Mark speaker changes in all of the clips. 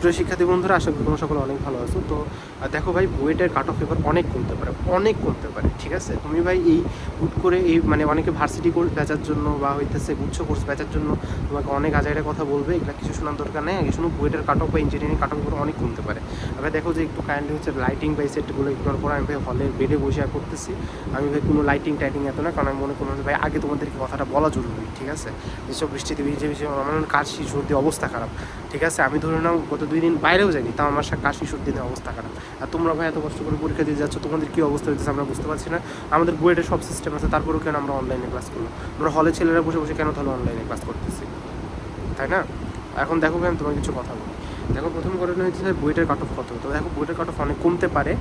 Speaker 1: সুপ্রিয় শিক্ষার্থী বন্ধুরা, আশা করি তোমরা সকলে অনেক ভালো আছো। তো দেখো ভাই, বুয়েটের কাট অফ এবার অনেক কমতে পারে, ঠিক আছে। তুমি ভাই এই হুট করে এই মানে অনেকে ভার্সিটি কোর্স বেচার জন্য বা হইতেছে গুচ্ছ কোর্স বেচার জন্য তোমাকে অনেক আজাইরা কথা বলবে, এগুলো কিছু শোনার দরকার নেই। আগে শুনো, বুয়েটের কাট অফ বা ইঞ্জিনিয়ারিং কাট অফ এবার অনেক কমতে পারে। এবার দেখো যে একটু কাইন্ডলি হচ্ছে লাইটিং বা সেটগুলো ইগনোর করে। আমি ভাই হলে বেডে বসে করতেছি, আমি ভাই কোনো লাইটিং টাইটিং এত না, কারণ আমি মনে করলাম যে ভাই আগে তোমাদেরকে কথাটা বলা জরুরি, ঠিক আছে। যেসব বৃষ্টিতে ভিজে আমার কাশি সর্দি অবস্থা খারাপ, ঠিক আছে। আমি ধরে নাও গত 2 দিন বাইরেও যাইনি, তাও আমার কাশি সর্দিনের অবস্থা খারাপ। আর তোমরা ভাই এত কষ্ট করে পরীক্ষা দিয়ে যাচ্ছ, তোমাদের কী অবস্থা হইতেছে আমরা বুঝতে পারছি না। আমাদের বুয়েটের সব সিস্টেম আছে, তারপরেও কেন আমরা অনলাইনে ক্লাস করবো? আমরা হলে ছেলেরা বসে বসে কেন তাহলে অনলাইনে ক্লাস করতেছি, তাই না? এখন দেখো ভাই, আমি তোমার কিছু কথা বলি। দেখো, প্রথম ঘটনা হচ্ছে বুয়েটের কাট অফ কত। তো দেখো, বুয়েটের কাট অফ অনেক কমতে পারে।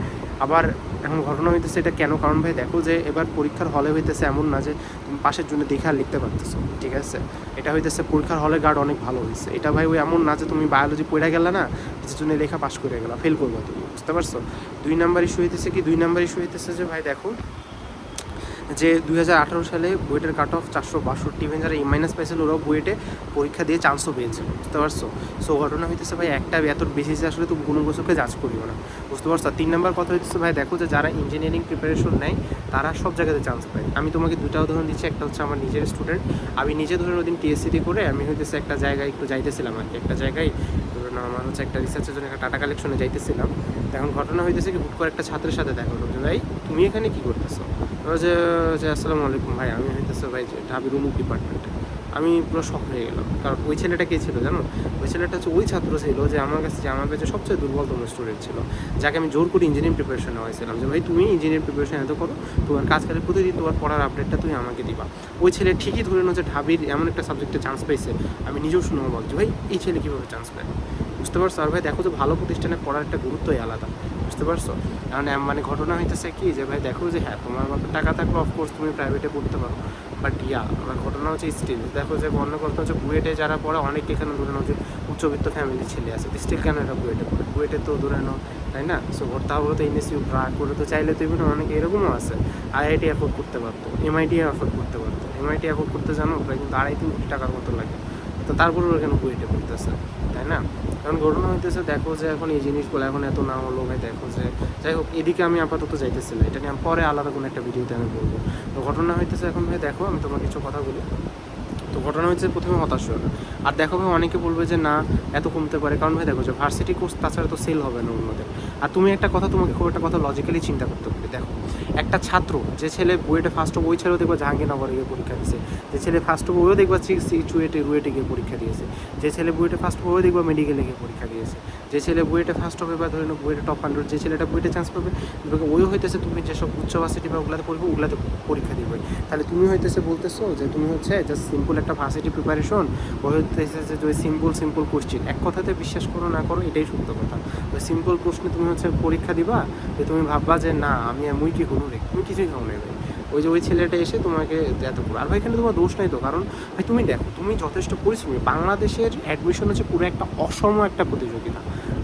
Speaker 1: আবার এখন ঘটনা হইতেছে এটা কেন, কারণ ভাই দেখো যে এবার পরীক্ষার হলে হইতেছে এমন না যে তুমি পাশের জন্য দেখে আর লিখতে পারতেছো, ঠিক আছে। এটা হইতেছে পরীক্ষার হলে গার্ড অনেক ভালো হয়েছে। এটা ভাই ওই এমন না যে তুমি বায়োলজি পড়ে গেলে না, কিছুর জন্য লেখা পাশ করে গেলা, ফেল করবো তুমি, বুঝতে পারছো। 2 নাম্বার ইস্যু হইতেছে কি, 2 নাম্বার ইস্যু হইতেছে যে ভাই দেখো যে 2018 সালে বুয়েটের কাট অফ 462, ইভেন যারা মাইনাস পাইছিল ওরাও বুয়েটে পরীক্ষা দিয়ে চান্সও পেয়েছিল, বুঝতে পারছো। সো ঘটনা হইতেছে ভাই একটা এত বেসিসে আসলে তুমি কোনো বছরকে জাজ করিও না, বুঝতে পারছো। 3 নাম্বার কথা হইতেছে ভাই দেখো যে যারা ইঞ্জিনিয়ারিং প্রিপারেশন নেয় তারা সব জায়গাতে চান্স পায়। আমি তোমাকে 2টা উদাহরণ দিচ্ছি। একটা হচ্ছে আমার নিজের স্টুডেন্ট, আমি নিজে ধরে ওদিন টিএসসিটি করে আমি হইতেছে একটা জায়গায় একটু যাইতেছিলাম আর কি, একটা জায়গায় ধরো না আমার হচ্ছে একটা রিসার্চের জন্য একটা টাটা কালেকশনে যাইতেছিলাম। এখন ঘটনা হইতেছে কি, হুট করে একটা ছাত্রের সাথে দেখা হলো যে ভাই তুমি এখানে কী করতেছো। যে আসসালামু আলাইকুম ভাই, আমি হইতেছে ভাই যে ঢাবির অমুক ডিপার্টমেন্টে। আমি পুরো শক হয়ে গেলাম, কারণ ওই ছেলেটা কে ছিল জানো? ওই ছেলেটা হচ্ছে ওই ছাত্র ছিল যে আমার কাছে, যে আমার কাছে সবচেয়ে দুর্বলতম স্টুডেন্ট ছিল, যাকে আমি জোর করে ইঞ্জিনিয়ারিং প্রিপারেশন নেওয়াইছিলাম যে ভাই তুমি ইঞ্জিনিয়ারিং প্রিপারেশন এত করো, তোমার কাজ কালে প্রতিদিন তোমার পড়ার আপডেটটা তুমি আমাকে দিবা। ওই ছেলে ঠিকই ধরে নাও যে ঢাবির এমন একটা সাবজেক্টে চান্স পাইছে। আমি নিজেও শুনে অবাক যে ভাই এই ছেলে কীভাবে চান্স পায়, বুঝতে পারছো। আর ভাই দেখো যে ভালো প্রতিষ্ঠানে পড়ার একটা গুরুত্বই আলাদা, বুঝতে পারছো। মানে ঘটনা হইতেছে কি যে ভাই দেখো যে হ্যাঁ তোমার বাপের টাকা থাকলে অফকোর্স তুমি প্রাইভেটে পড়তে পারো, বাট আমার ঘটনা হচ্ছে স্টিল দেখো যে অন্য কথা হচ্ছে বুয়েটে যারা পড়ে অনেকে এখানে ধরে নাও যে উচ্চবিত্ত ফ্যামিলির ছেলে আছে, স্টিল কেন এটা বুয়েটে পড়ে? বুয়েটে তো ধরে নাও, তাই না। সো তাহলে তো এনএসইউ ব্রাক করে তো চাইলে তো এমনি অনেকে এরকমও আছে আইআইটি অ্যাফোর্ড করতে পারতো, এমআইটি অ্যাফোর্ড করতে পারতো। এমআইটি অ্যাফোর্ড করতে জানো প্রায় কিন্তু 2.5-3 কোটি টাকার মতো লাগে, তো তারপরে ওরা কেন বুয়েটে পড়তেছে, তাই না। কারণ ঘটনা হইতেছে দেখো যে এখন এই জিনিসগুলো এখন এত না হলো ভাই দেখো যে, যাই হোক এদিকে আমি আপাতত যাইতেছি না, এটা নিয়ে আমি পরে আলাদা কোনো একটা ভিডিওতে আমি বলবো। তো ঘটনা হইতেছে এখন ভাই দেখো, আমি তোমার কিছু কথা বলি। তো ঘটনা হচ্ছে প্রথমে হতাশ হলো না। আর দেখো ভাই, অনেকে বলবে যে না এত কমতে পারে, কারণ ভাই দেখো যে ভার্সিটি কোর্স তাছাড়া তো সেল হবে না অন্যদের। আর তুমি একটা কথা, তোমাকে খুব একটা কথা লজিক্যালি চিন্তা করতে হবে। দেখো একটা ছাত্র, যে ছেলে বুয়েটে ফার্স্ট হবে ওই ছেলেও দেখবা জাহাঙ্গীরনগরে গিয়ে পরীক্ষা দিয়েছে, যে ছেলে ফার্স্ট হবে ওও দেখবা রুয়েটে গিয়ে পরীক্ষা দিয়েছে, যে ছেলে বুয়েটে ফার্স্ট হবে ওও দেখবা মেডিকেলে গিয়ে পরীক্ষা দিয়েছে, যে ছেলে বুয়েটে ফার্স্ট হবে বা ধরে নাও বুয়েটে টপ 100, যে ছেলেটা বুয়েটে চান্স পাবে ওইও হইতেছে তুমি যেসব উচ্চ ভার্সিটি বা ওগুলাতে পড়বে ওগুলাতে পরীক্ষা দিবে। তাহলে তুমি হইতেছে বলতেছো যে তুমি হচ্ছে জাস্ট সিম্পল একটা ভার্সিটি প্রিপারেশন, ওই হইতেছে যে ওই সিম্পল কোশ্চেন, এক কথাতে বিশ্বাস করো না করো এটাই সত্য কথা। ওই সিম্পল প্রশ্নে তুমি হচ্ছে পরীক্ষা দিবা, যে তুমি ভাববা যে না আমি কি হলো রে, তুমি কিছুই খাও নাই ভাই। ওই যে ওই ছেলেটা এসে তোমাকে এত করো। আর ভাই এখানে তোমার দোষ নাই তো, কারণ ভাই তুমি দেখো তুমি যথেষ্ট পরিশ্রমী। বাংলাদেশের অ্যাডমিশন হচ্ছে পুরো একটা অসম একটা প্রতিযোগিতা,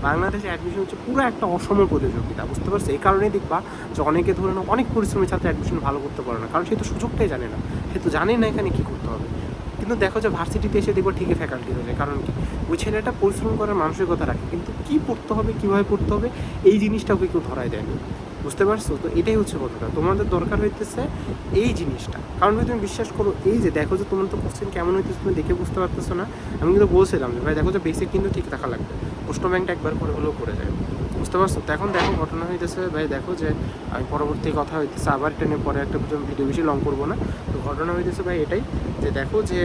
Speaker 1: বাংলাদেশে অ্যাডমিশন হচ্ছে পুরো একটা অসম প্রতিযোগিতা, বুঝতে পারছো। এই কারণেই দেখবা যে অনেকে ধরে নাও অনেক পরিশ্রমী ছাত্র অ্যাডমিশন ভালো করতে পারে না, কারণ সে তো সুযোগটাই জানে না, সে তো জানে না এখানে কী করতে হবে। কিন্তু দেখো যে ভার্সিটিতে এসে দেখবো ঠিকই ফ্যাকাল্টি হয়ে যায়, কারণ কি ওই ছেলেটা পরিশ্রম করার মানসিকতা রাখে, কিন্তু কী পড়তে হবে কীভাবে পড়তে হবে এই জিনিসটা ওকে কেউ ধরাই দেয়নি, বুঝতে পারছো। তো এটাই হচ্ছে কথাটা, তোমাদের দরকার হইতেছে এই জিনিসটা। কারণ ভাই তুমি বিশ্বাস করো, এই যে দেখো যে তোমার তো কোশ্চেন কেমন হইতেছে তুমি দেখে বুঝতে পারতেছো না। আমি কিন্তু বলছিলাম যে ভাই দেখো যে বেসিক কিন্তু ঠিক থাকা লাগবে, প্রশ্ন ব্যাংকটা একবার করে হলেও করে যায়, বুঝতে পারছো। তো এখন দেখো ঘটনা হইতেছে ভাই দেখো যে আমি পরবর্তী কথা হইতেছে আবার টেনে পরে একটা ভিডিও বেশি লং করবো না। তো ঘটনা হইতেছে ভাই এটাই যে দেখো যে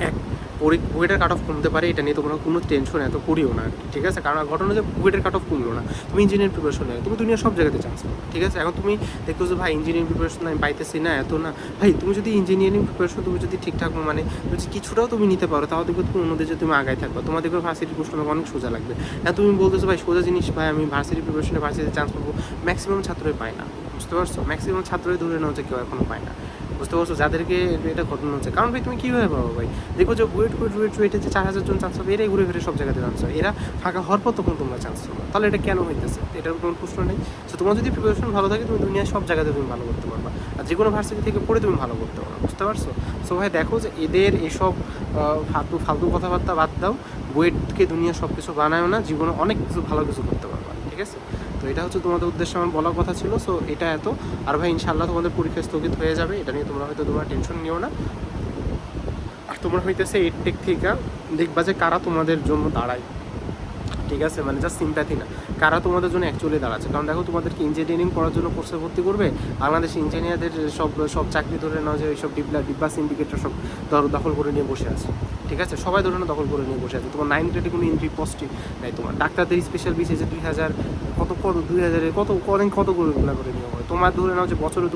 Speaker 1: এক বুয়েটের কাট অফ কমতে পারে, এটা নিয়ে তোমরা কোনো টেনশন এত করিও না, ঠিক আছে। কারণ ঘটনা যে বুয়েটের কাট অফ কমলো না, তুমি ইঞ্জিনিয়ারিং প্রিপারেশন নেই, তুমি দুনিয়ার সব জায়গাতে চান্স পাবে, ঠিক আছে। এখন তুমি দেখো যে ভাই ইঞ্জিনিয়ারিং প্রিপারেশন আমি পাইতেছি না, এত না ভাই, তুমি যদি ইঞ্জিনিয়ারিং প্রিপারেশন তুমি যদি ঠিকঠাক মানে কিছুটাও তুমি নিতে পারো, তাও দেখবে তুমি অন্যদের যে তুমি আগায় থাকবে, তোমার দেখবে ভার্সিটির প্রশ্ন অনেক সোজা লাগবে। হ্যাঁ তুমি বলতেছো ভাই সোজা জিনিস, ভাই আমি ভার্সিটি প্রিপারেশনে ভার্সিটিতে চান্স পাবো, ম্যাক্সিমাম ছাত্রই পায় না, বুঝতে পারছো। ম্যাক্সিমাম ছাত্রই ধরে নেওয়া হচ্ছে কেউ এখনও পায় না, বুঝতে পারছো, যাদেরকে এটা ঘটনা হচ্ছে। কারণ ভাই তুমি কীভাবে পাবো ভাই, দেখো যে বুয়েটে যে 4000 জন চান্স পাবে, এরাই ঘুরে ফিরে সব জায়গাতে চান্স পাবে, এরা ফাঁকা হওয়ার পর তখন তোমরা চান্স পাবে, তাহলে এটা কেন হইতেছে, এটার কোনো প্রশ্ন নেই। সো তোমার যদি প্রিপারেশন ভালো থাকে তুমি দুনিয়ার সব জায়গাতে তুমি ভালো করতে পারবা, আর যে কোনো ভার্সিটি থেকে পড়ে তুমি ভালো করতে পারো, বুঝতে পারছো। সো ভাই দেখো যে এদের এসব ফালতু কথাবার্তা বাদ দাও, বুয়েটকে দুনিয়া সব কিছু বানায়ও না, জীবনে অনেক কিছু ভালো কিছু করতে পারবা, ঠিক আছে? তো এটা হচ্ছে তোমাদের উদ্দেশ্যে আমার বলার কথা ছিল। সো এটা এত। আর ভাই ইনশাআল্লাহ তোমাদের পরীক্ষা স্থগিত হয়ে যাবে, এটা নিয়ে তোমরা টেনশন নিও না। আর তোমরা হইতেছে এডটেক থেকে দেখবা যে কারা তোমাদের জন্য দাঁড়ায়, ঠিক আছে? মানে জাস্ট সিম্প্যাথি না, কারা তোমাদের জন্য অ্যাকচুয়ালি দাঁড়াচ্ছে। কারণ দেখো তোমাদেরকে ইঞ্জিনিয়ারিং পড়ার জন্য কোর্সে ভর্তি করবে, বাংলাদেশ ইঞ্জিনিয়ারদের সব সব চাকরি ধরে নাও যে এইসব ডিব্বা সিন্ডিকেটরা সব দখল করে নিয়ে বসে আছে, ঠিক আছে? সবাই ধরে না দখল করে নিয়ে বসে আছে। তোমার 9 গ্রেডে কোনো এন্ট্রি পোস্টই নেই। তোমার ডাক্তারদের স্পেশাল বিসিএসে 2000 কত 2000 কত করে নিয়োগ হয়। তোমার ধরে নাও যে বছরে